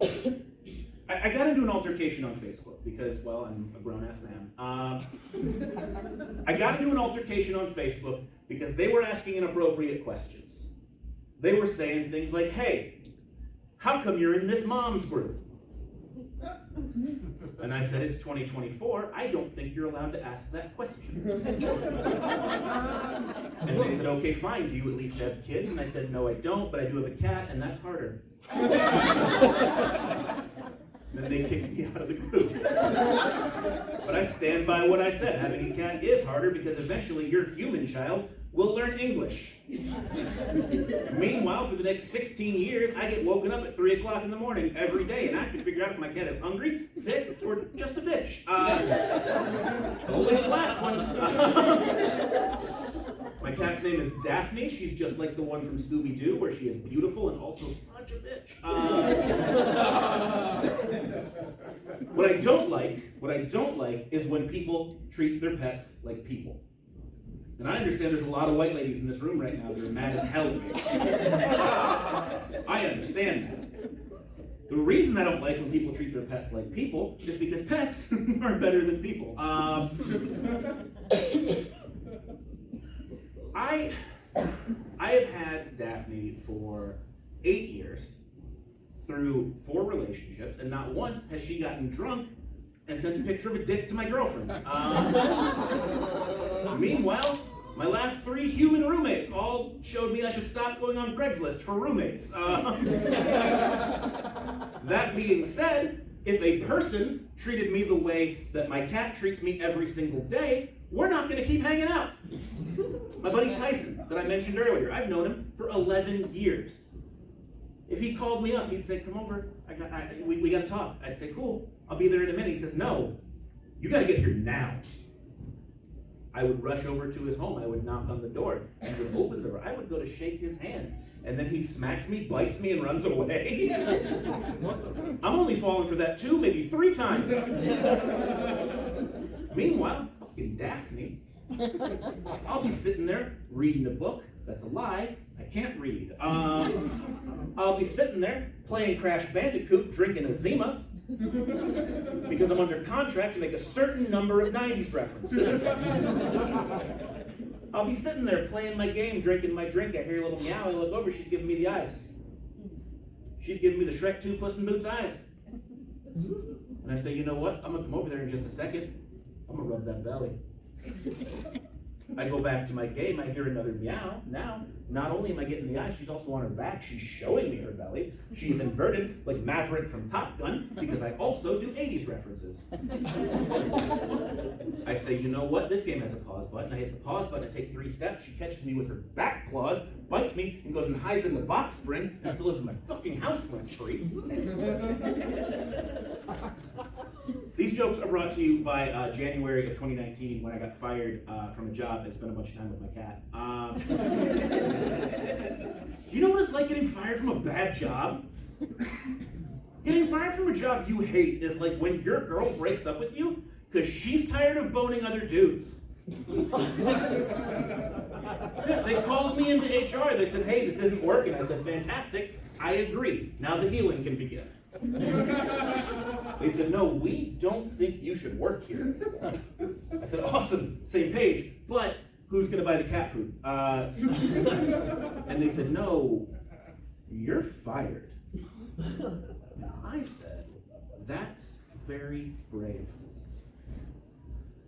I got into an altercation on Facebook because, well, I'm a grown-ass man. I got into an altercation on Facebook because they were asking inappropriate questions. They were saying things like, hey, how come you're in this mom's group? And I said, it's 2024, I don't think you're allowed to ask that question. And they said, okay, fine, do you at least have kids? And I said, no, I don't, but I do have a cat, and that's harder. Then they kicked me out of the group. But I stand by what I said. Having a cat is harder because eventually your human child will learn English. Meanwhile, for the next 16 years, I get woken up at 3 o'clock in the morning every day, and I have to figure out if my cat is hungry, sick, or just a bitch. It's always the last one. My cat's name is Daphne. She's just like the one from Scooby-Doo, where she is beautiful and also such a bitch. What I don't like is when people treat their pets like people. And I understand there's a lot of white ladies in this room right now that are mad as hell at me. I understand that. The reason I don't like when people treat their pets like people is because pets are better than people. I have had Daphne for 8 years through 4 relationships, and not once has she gotten drunk and sent a picture of a dick to my girlfriend. Meanwhile, my last 3 human roommates all showed me I should stop going on Craigslist for roommates. That being said, if a person treated me the way that my cat treats me every single day, we're not going to keep hanging out. My buddy Tyson, that I mentioned earlier, I've known him for 11 years. If he called me up, he'd say, come over, we got to talk. I'd say, cool, I'll be there in a minute. He says, no, you got to get here now. I would rush over to his home. I would knock on the door. He would open the door. I would go to shake his hand. And then he smacks me, bites me, and runs away. I'm only falling for that 2, maybe 3 times. Meanwhile, fucking Daphne, I'll be sitting there reading a book. That's a lie. I can't read. I'll be sitting there playing Crash Bandicoot, drinking a Zima, because I'm under contract to make a certain number of 90s references. I'll be sitting there playing my game, drinking my drink. I hear a little meow. I look over. She's giving me the eyes. She's giving me the Shrek 2 Puss in Boots eyes. And I say, you know what? I'm going to come over there in just a second. I'm going to rub that belly. I go back to my game, I hear another meow. Now, not only am I getting the eyes, she's also on her back. She's showing me her belly. She's inverted like Maverick from Top Gun because I also do 80s references. I say, you know what? This game has a pause button. I hit the pause button, I take 3 steps. She catches me with her back claws, bites me, and goes and hides in the box spring and still lives in my fucking house rent-free. These jokes are brought to you by January of 2019 when I got fired from a job and spent a bunch of time with my cat. Do you know what it's like getting fired from a bad job? Getting fired from a job you hate is like when your girl breaks up with you because she's tired of boning other dudes. Yeah, they called me into HR. They said, hey, this isn't working. I said, fantastic. I agree. Now the healing can begin. They said, no, we don't think you should work here. I said, awesome, same page, but who's going to buy the cat food? And they said, no, you're fired. And I said, that's very brave.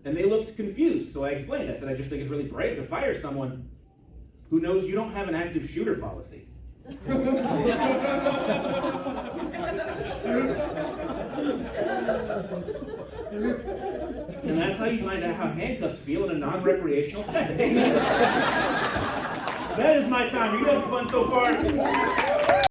And they looked confused, so I explained. I said, I just think it's really brave to fire someone who knows you don't have an active shooter policy. And that's how you find out how handcuffs feel in a non-recreational setting. That is my time. Are you having fun so far?